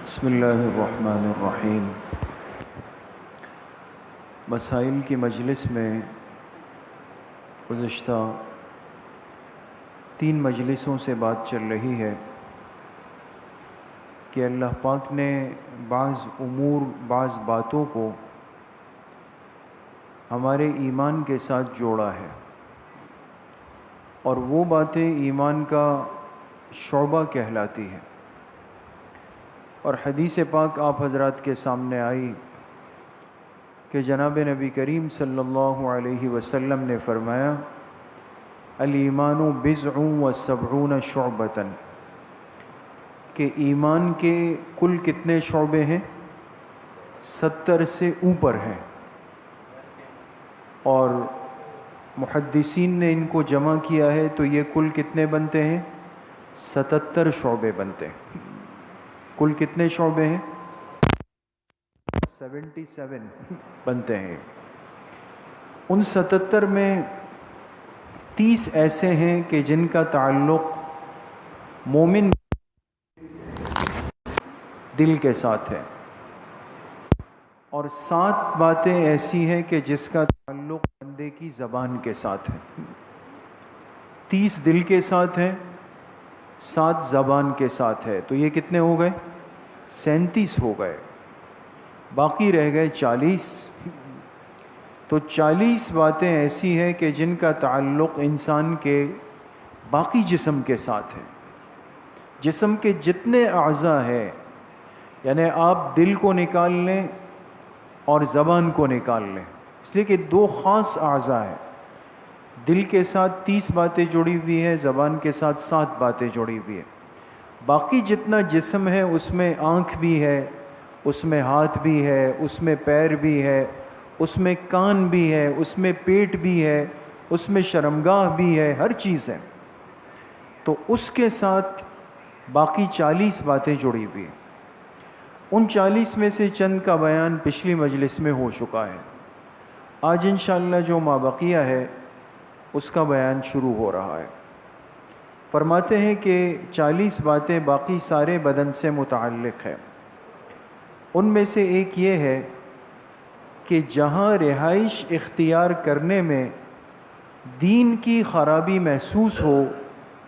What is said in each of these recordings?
بسم اللہ الرحمن الرحیم۔ مسائل کی مجلس میں گزشتہ 3 مجلسوں سے بات چل رہی ہے کہ اللہ پاک نے بعض امور، بعض باتوں کو ہمارے ایمان کے ساتھ جوڑا ہے، اور وہ باتیں ایمان کا شعبہ کہلاتی ہیں۔ اور حدیث پاک آپ حضرات کے سامنے آئی کہ جناب نبی کریم صلی اللہ علیہ وسلم نے فرمایا الایمان بضع و سبعون شعبۃ، کہ ایمان کے کل کتنے شعبے ہیں؟ 70 سے اوپر ہیں، اور محدثین نے ان کو جمع کیا ہے تو یہ کل کتنے بنتے ہیں؟ 77 شعبے بنتے ہیں۔ کل کتنے شعبے ہیں؟ 77 بنتے ہیں۔ ان 77 میں 30 ایسے ہیں کہ جن کا تعلق مومن دل کے ساتھ ہے، اور 7 باتیں ایسی ہیں کہ جس کا تعلق بندے کی زبان کے ساتھ ہے۔ 30 دل کے ساتھ ہے، 7 زبان کے ساتھ ہے، تو یہ کتنے ہو گئے؟ 37 ہو گئے۔ باقی رہ گئے 40۔ تو 40 باتیں ایسی ہیں کہ جن کا تعلق انسان کے باقی جسم کے ساتھ ہے۔ جسم کے جتنے اعضاء ہیں، یعنی آپ دل کو نکال لیں اور زبان کو نکال لیں، اس لیے کہ 2 خاص اعضاء ہیں۔ دل کے ساتھ 30 باتیں جڑی ہوئی ہیں، زبان کے ساتھ 7 باتیں جڑی ہوئی ہیں۔ باقی جتنا جسم ہے اس میں آنکھ بھی ہے، اس میں ہاتھ بھی ہے، اس میں پیر بھی ہے، اس میں کان بھی ہے، اس میں پیٹ بھی ہے، اس میں شرمگاہ بھی ہے، ہر چیز ہے۔ تو اس کے ساتھ باقی 40 باتیں جڑی ہوئی ہیں۔ ان 40 میں سے چند کا بیان پچھلی مجلس میں ہو چکا ہے۔ آج انشاءاللہ جو مابقیہ ہے اس کا بیان شروع ہو رہا ہے۔ فرماتے ہیں کہ 40 باتیں باقی سارے بدن سے متعلق ہے۔ ان میں سے ایک یہ ہے کہ جہاں رہائش اختیار کرنے میں دین کی خرابی محسوس ہو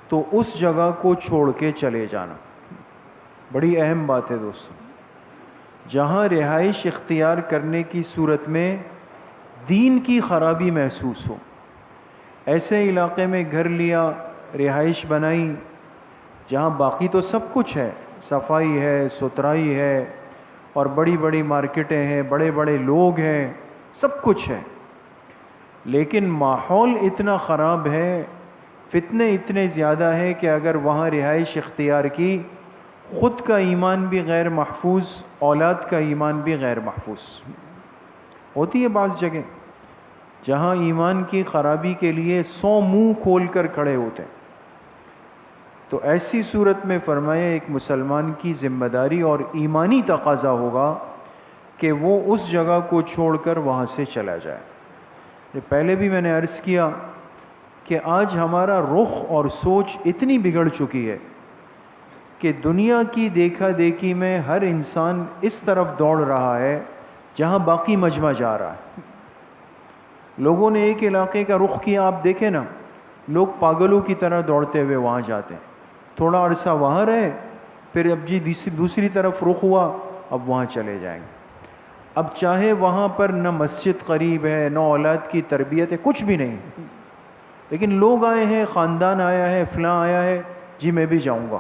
تو اس جگہ کو چھوڑ کے چلے جانا۔ بڑی اہم بات ہے دوستو۔ جہاں رہائش اختیار کرنے کی صورت میں دین کی خرابی محسوس ہو، ایسے علاقے میں گھر لیا، رہائش بنائی جہاں باقی تو سب کچھ ہے، صفائی ہے، ستھرائی ہے، اور بڑی بڑی مارکیٹیں ہیں، بڑے بڑے لوگ ہیں، سب کچھ ہے، لیکن ماحول اتنا خراب ہے، فتنے اتنے زیادہ ہیں کہ اگر وہاں رہائش اختیار کی، خود کا ایمان بھی غیر محفوظ، اولاد کا ایمان بھی غیر محفوظ ہوتی ہے۔ بعض جگہ جہاں ایمان کی خرابی کے لیے 100 منہ کھول کر کھڑے ہوتے ہیں، تو ایسی صورت میں فرمایا ایک مسلمان کی ذمہ داری اور ایمانی تقاضا ہوگا کہ وہ اس جگہ کو چھوڑ کر وہاں سے چلا جائے۔ یہ پہلے بھی میں نے عرض کیا کہ آج ہمارا رخ اور سوچ اتنی بگڑ چکی ہے کہ دنیا کی دیکھا دیکھی میں ہر انسان اس طرف دوڑ رہا ہے جہاں باقی مجمع جا رہا ہے۔ لوگوں نے ایک علاقے کا رخ کیا، آپ دیکھیں نا، لوگ پاگلوں کی طرح دوڑتے ہوئے وہاں جاتے ہیں، تھوڑا عرصہ وہاں رہے، پھر اب دوسری طرف رخ ہوا، اب وہاں چلے جائیں گے۔ اب چاہے وہاں پر نہ مسجد قریب ہے، نہ اولاد کی تربیت ہے، کچھ بھی نہیں، لیکن لوگ آئے ہیں، خاندان آیا ہے، فلاں آیا ہے، جی میں بھی جاؤں گا۔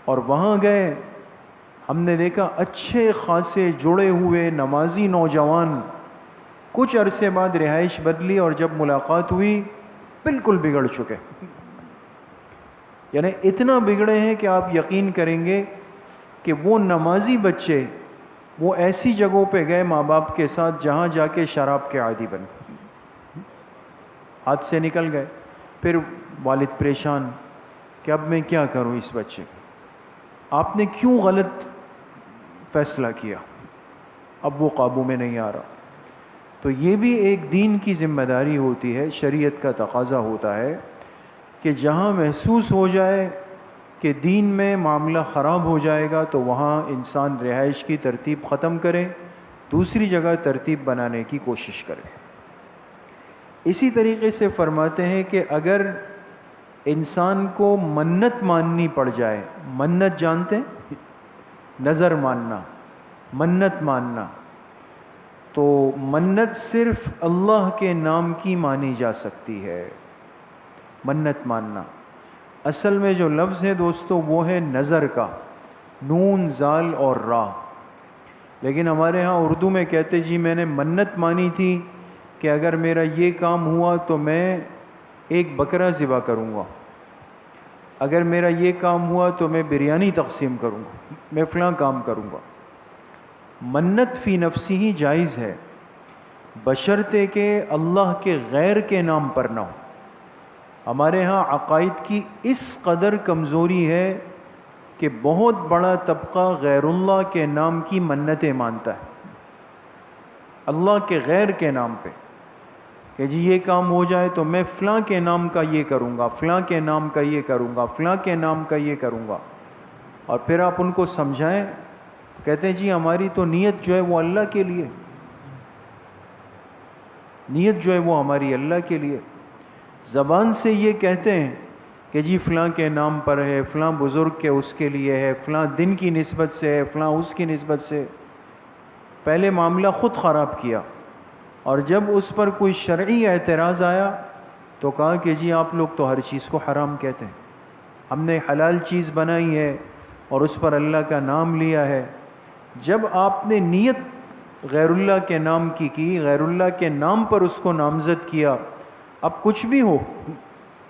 اور وہاں گئے، ہم نے دیکھا اچھے خاصے جڑے ہوئے نمازی نوجوان کچھ عرصے بعد رہائش بدلی، اور جب ملاقات ہوئی بالکل بگڑ چکے، یعنی اتنا بگڑے ہیں کہ آپ یقین کریں گے کہ وہ نمازی بچے وہ ایسی جگہوں پہ گئے ماں باپ کے ساتھ جہاں جا کے شراب کے عادی بن، ہاتھ سے نکل گئے۔ پھر والد پریشان کہ اب میں کیا کروں اس بچے کو، آپ نے کیوں غلط فیصلہ کیا، اب وہ قابو میں نہیں آ رہا۔ تو یہ بھی ایک دین کی ذمہ داری ہوتی ہے، شریعت کا تقاضا ہوتا ہے کہ جہاں محسوس ہو جائے کہ دین میں معاملہ خراب ہو جائے گا تو وہاں انسان رہائش کی ترتیب ختم کرے، دوسری جگہ ترتیب بنانے کی کوشش کرے۔ اسی طریقے سے فرماتے ہیں کہ اگر انسان کو منت ماننی پڑ جائے، منت جانتے ہیں؟ نظر ماننا، منت ماننا، تو منت صرف اللہ کے نام کی مانی جا سکتی ہے۔ منت ماننا اصل میں جو لفظ ہے دوستو وہ ہے نظر کا، نون زال اور را، لیکن ہمارے ہاں اردو میں کہتے جی میں نے منت مانی تھی کہ اگر میرا یہ کام ہوا تو میں ایک بکرا ذبح کروں گا، اگر میرا یہ کام ہوا تو میں بریانی تقسیم کروں گا، میں فلاں کام کروں گا۔ منت فی نفسی ہی جائز ہے، بشرطے کہ اللہ کے غیر کے نام پر نہ ہو۔ ہمارے ہاں عقائد کی اس قدر کمزوری ہے کہ بہت بڑا طبقہ غیر اللہ کے نام کی منتیں مانتا ہے، اللہ کے غیر کے نام پہ، کہ جی یہ کام ہو جائے تو میں فلاں کے نام کا یہ کروں گا، فلاں کے نام کا یہ کروں گا، فلاں کے نام کا یہ کروں گا۔ اور پھر آپ ان کو سمجھائیں، کہتے ہیں جی ہماری تو نیت جو ہے وہ اللہ کے لیے، نیت جو ہے وہ ہماری اللہ کے لیے۔ زبان سے یہ کہتے ہیں کہ جی فلاں کے نام پر ہے، فلاں بزرگ کے اس کے لیے ہے، فلاں دن کی نسبت سے ہے، فلاں اس کی نسبت سے۔ پہلے معاملہ خود خراب کیا، اور جب اس پر کوئی شرعی اعتراض آیا تو کہا کہ جی آپ لوگ تو ہر چیز کو حرام کہتے ہیں، ہم نے حلال چیز بنائی ہے اور اس پر اللہ کا نام لیا ہے۔ جب آپ نے نیت غیر اللہ کے نام کی غیر اللہ کے نام پر اس کو نامزد کیا، اب کچھ بھی ہو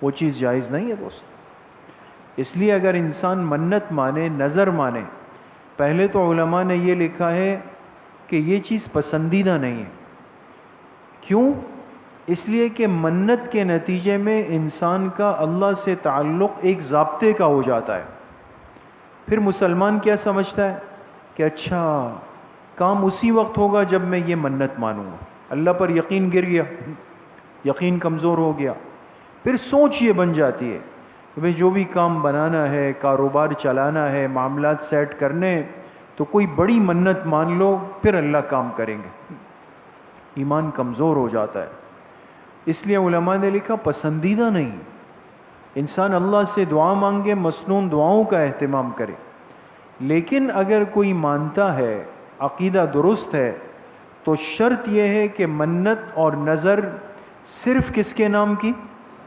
وہ چیز جائز نہیں ہے دوست۔ اس لیے اگر انسان منت مانے، نظر مانے، پہلے تو علماء نے یہ لکھا ہے کہ یہ چیز پسندیدہ نہیں ہے۔ کیوں؟ اس لیے کہ منت کے نتیجے میں انسان کا اللہ سے تعلق ایک ضابطے کا ہو جاتا ہے۔ پھر مسلمان کیا سمجھتا ہے کہ اچھا کام اسی وقت ہوگا جب میں یہ منت مانوں گا، اللہ پر یقین گر گیا، یقین کمزور ہو گیا، پھر سوچ یہ بن جاتی ہے کہ بھئی جو بھی کام بنانا ہے، کاروبار چلانا ہے، معاملات سیٹ کرنے، تو کوئی بڑی منت مان لو پھر اللہ کام کریں گے۔ ایمان کمزور ہو جاتا ہے۔ اس لیے علماء نے لکھا پسندیدہ نہیں، انسان اللہ سے دعا مانگے، مسنون دعاؤں کا اہتمام کرے، لیکن اگر کوئی مانتا ہے، عقیدہ درست ہے، تو شرط یہ ہے کہ منت اور نظر صرف کس کے نام کی؟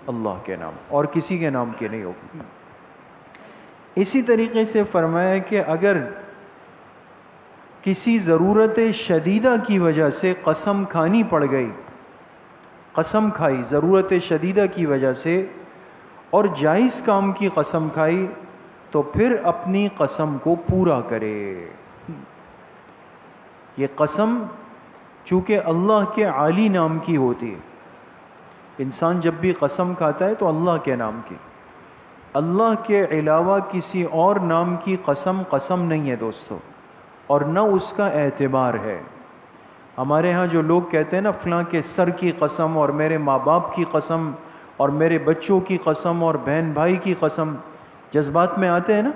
اللہ کے نام، اور کسی کے نام کی نہیں ہوگی۔ اسی طریقے سے فرمایا کہ اگر کسی ضرورت شدیدہ کی وجہ سے قسم کھانی پڑ گئی، قسم کھائی ضرورت شدیدہ کی وجہ سے اور جائز کام کی قسم کھائی، تو پھر اپنی قسم کو پورا کرے۔ یہ قسم چونکہ اللہ کے عالی نام کی ہوتی ہے، انسان جب بھی قسم کھاتا ہے تو اللہ کے نام کی، اللہ کے علاوہ کسی اور نام کی قسم قسم نہیں ہے دوستو، اور نہ اس کا اعتبار ہے۔ ہمارے ہاں جو لوگ کہتے ہیں نا فلاں کے سر کی قسم، اور میرے ماں باپ کی قسم، اور میرے بچوں کی قسم، اور بہن بھائی کی قسم، جذبات میں آتے ہیں نا،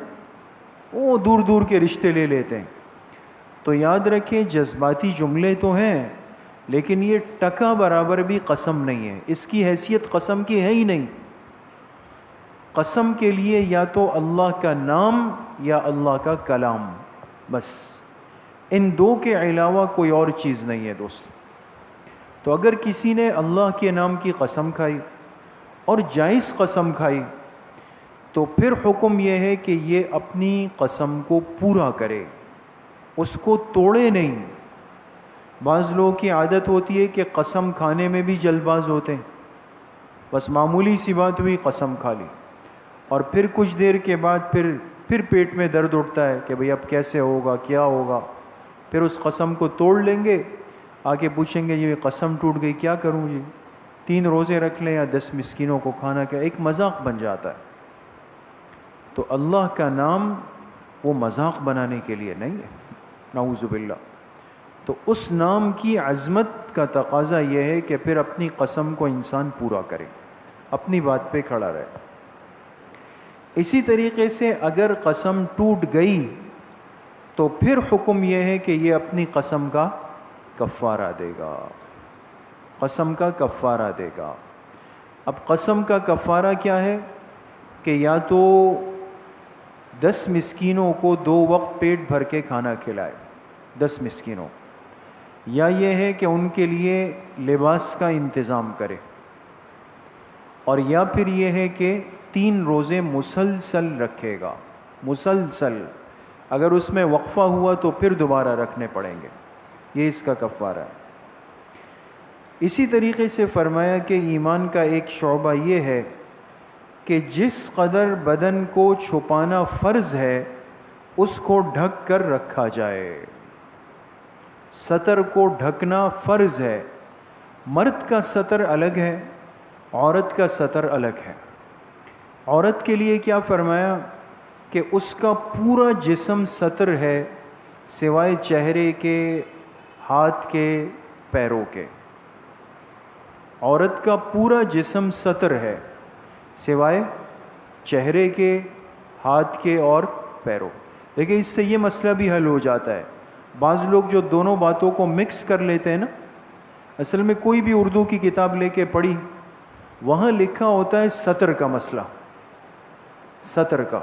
وہ دور دور کے رشتے لے لیتے ہیں۔ تو یاد رکھیں جذباتی جملے تو ہیں، لیکن یہ ٹکا برابر بھی قسم نہیں ہے، اس کی حیثیت قسم کی ہے ہی نہیں۔ قسم کے لیے یا تو اللہ کا نام یا اللہ کا کلام، بس ان دو کے علاوہ کوئی اور چیز نہیں ہے دوست۔ تو اگر کسی نے اللہ کے نام کی قسم کھائی اور جائز قسم کھائی، تو پھر حکم یہ ہے کہ یہ اپنی قسم کو پورا کرے، اس کو توڑے نہیں۔ بعض لوگوں کی عادت ہوتی ہے کہ قسم کھانے میں بھی جلد باز ہوتے ہیں، بس معمولی سی بات ہوئی قسم کھا لی، اور پھر کچھ دیر کے بعد پھر پیٹ میں درد اٹھتا ہے کہ بھئی اب کیسے ہوگا، کیا ہوگا۔ پھر اس قسم کو توڑ لیں گے، آگے پوچھیں گے یہ قسم ٹوٹ گئی کیا کروں جی، 3 روزے رکھ لیں یا 10 مسکینوں کو کھانا، کیا ایک مذاق بن جاتا ہے۔ تو اللہ کا نام وہ مذاق بنانے کے لیے نہیں ہے، نعوذ باللہ۔ تو اس نام کی عظمت کا تقاضا یہ ہے کہ پھر اپنی قسم کو انسان پورا کرے، اپنی بات پہ کھڑا رہے۔ اسی طریقے سے اگر قسم ٹوٹ گئی تو پھر حکم یہ ہے کہ یہ اپنی قسم کا کفارہ دے گا، قسم کا کفارہ دے گا۔ اب قسم کا کفارہ کیا ہے کہ یا تو 10 مسکینوں کو 2 وقت پیٹ بھر کے کھانا کھلائے، 10 مسکینوں، یا یہ ہے کہ ان کے لیے لباس کا انتظام کرے، اور یا پھر یہ ہے کہ 3 روزے مسلسل رکھے گا، مسلسل، اگر اس میں وقفہ ہوا تو پھر دوبارہ رکھنے پڑیں گے، یہ اس کا کفارہ ہے۔ اسی طریقے سے فرمایا کہ ایمان کا ایک شعبہ یہ ہے کہ جس قدر بدن کو چھپانا فرض ہے اس کو ڈھک کر رکھا جائے، ستر کو ڈھکنا فرض ہے۔ مرد کا ستر الگ ہے، عورت کا ستر الگ ہے۔ عورت کے لیے کیا فرمایا کہ اس کا پورا جسم ستر ہے سوائے چہرے کے، ہاتھ کے، پیروں کے۔ عورت کا پورا جسم ستر ہے سوائے چہرے کے، ہاتھ کے اور پیروں۔ دیکھیں اس سے یہ مسئلہ بھی حل ہو جاتا ہے۔ بعض لوگ جو دونوں باتوں کو مکس کر لیتے ہیں نا، اصل میں کوئی بھی اردو کی کتاب لے کے پڑھی، وہاں لکھا ہوتا ہے ستر کا مسئلہ، ستر کا،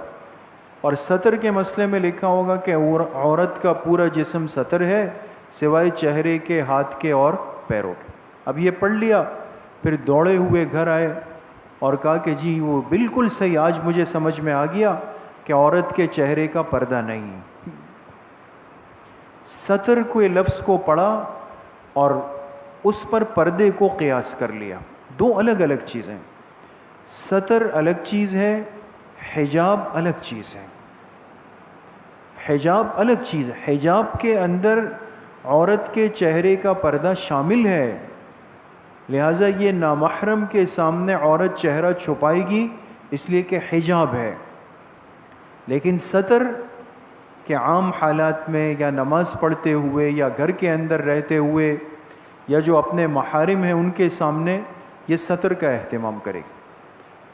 اور ستر کے مسئلے میں لکھا ہوگا کہ عورت کا پورا جسم ستر ہے سوائے چہرے کے، ہاتھ کے اور پیروں کے۔ اب یہ پڑھ لیا، پھر دوڑے ہوئے گھر آئے اور کہا کہ جی وہ بالکل صحیح، آج مجھے سمجھ میں آ گیا کہ عورت کے چہرے کا پردہ نہیں۔ ستر کے لفظ کو پڑھا اور اس پر پردے کو قیاس کر لیا، دو الگ الگ چیزیں۔ ستر الگ چیز ہے، حجاب الگ چیز ہے۔ حجاب الگ چیز ہے، حجاب کے اندر عورت کے چہرے کا پردہ شامل ہے، لہٰذا یہ نامحرم کے سامنے عورت چہرہ چھپائے گی اس لیے کہ حجاب ہے۔ لیکن ستر کے عام حالات میں یا نماز پڑھتے ہوئے یا گھر کے اندر رہتے ہوئے یا جو اپنے محارم ہیں ان کے سامنے یہ ستر کا اہتمام کرے گی۔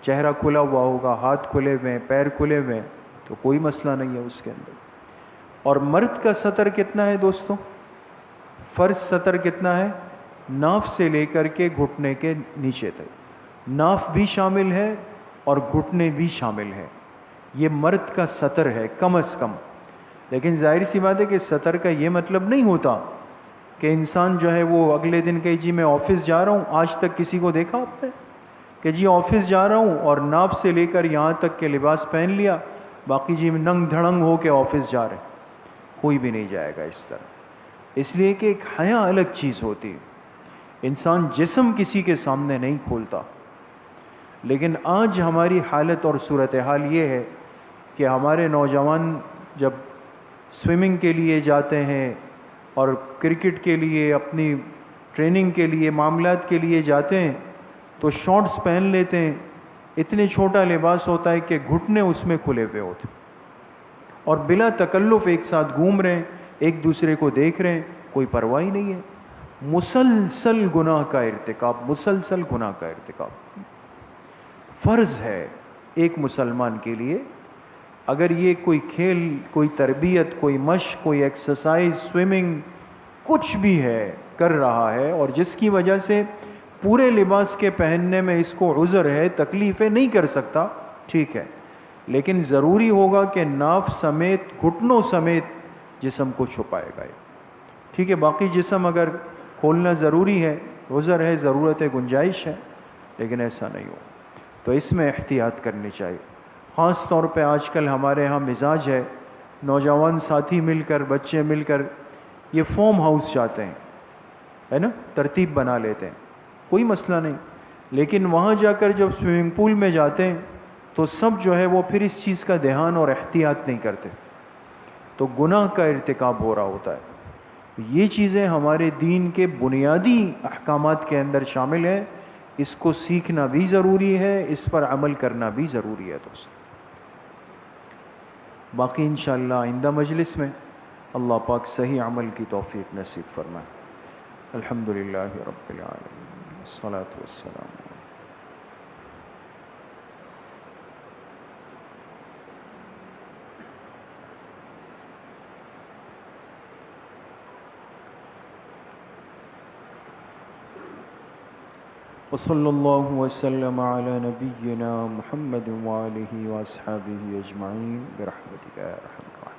چہرہ کھلا ہوا ہوگا، ہاتھ کھلے ہوئے، پیر کھلے ہوئے، تو کوئی مسئلہ نہیں ہے اس کے اندر۔ اور مرد کا ستر کتنا ہے دوستوں؟ فرض ستر کتنا ہے؟ ناف سے لے کر کے گھٹنے کے نیچے تک، ناف بھی شامل ہے اور گھٹنے بھی شامل ہے، یہ مرد کا ستر ہے کم از کم۔ لیکن ظاہر سی بات ہے کہ ستر کا یہ مطلب نہیں ہوتا کہ انسان جو ہے وہ اگلے دن کہ جی میں آفس جا رہا ہوں، آج تک کسی کو دیکھا آپ نے کہ جی آفس جا رہا ہوں اور ناف سے لے کر یہاں تک کے لباس پہن لیا، باقی جی ننگ دھڑنگ ہو کے آفس جا رہے ہیں؟ کوئی بھی نہیں جائے گا اس طرح، اس لیے کہ ایک حیا الگ چیز ہوتی ہے، انسان جسم کسی کے سامنے نہیں کھولتا۔ لیکن آج ہماری حالت اور صورتحال یہ ہے کہ ہمارے نوجوان جب سوئمنگ کے لیے جاتے ہیں اور کرکٹ کے لیے، اپنی ٹریننگ کے لیے، معاملات کے لیے جاتے ہیں تو شارٹس پہن لیتے ہیں، اتنے چھوٹا لباس ہوتا ہے کہ گھٹنے اس میں کھلے ہوئے ہوتے ہیں، اور بلا تکلف ایک ساتھ گھوم رہے ہیں، ایک دوسرے کو دیکھ رہے ہیں، کوئی پرواہ ہی نہیں ہے۔ مسلسل گناہ کا ارتکاب، مسلسل گناہ کا ارتکاب فرض ہے ایک مسلمان کے لیے۔ اگر یہ کوئی کھیل، کوئی تربیت، کوئی مشق، کوئی ایکسرسائز، سوئمنگ، کچھ بھی ہے کر رہا ہے اور جس کی وجہ سے پورے لباس کے پہننے میں اس کو عذر ہے، تکلیف ہے، نہیں کر سکتا، ٹھیک ہے، لیکن ضروری ہوگا کہ ناف سمیت، گھٹنوں سمیت جسم کو چھپائے گا، ٹھیک ہے۔ باقی جسم اگر کھولنا ضروری ہے، عذر ہے، ضرورت ہے، گنجائش ہے، لیکن ایسا نہیں ہو، تو اس میں احتیاط کرنی چاہیے۔ خاص طور پہ آج کل ہمارے ہاں مزاج ہے، نوجوان ساتھی مل کر، بچے مل کر یہ فارم ہاؤس جاتے ہیں، ہے نا، ترتیب بنا لیتے ہیں، کوئی مسئلہ نہیں، لیکن وہاں جا کر جب سوئمنگ پول میں جاتے ہیں تو سب جو ہے وہ پھر اس چیز کا دھیان اور احتیاط نہیں کرتے، تو گناہ کا ارتکاب ہو رہا ہوتا ہے۔ یہ چیزیں ہمارے دین کے بنیادی احکامات کے اندر شامل ہیں، اس کو سیکھنا بھی ضروری ہے، اس پر عمل کرنا بھی ضروری ہے دوست۔ باقی انشاءاللہ آئندہ مجلس میں اللہ پاک صحیح عمل کی توفیق نصیب فرمائے۔ الحمدللہ رب العالمین، الصلاۃ والسلام۔ وصلی اللہ وسلم علی نبینا محمد وآلہ واصحابہ اجمعین برحمتک یا ارحم الراحمین.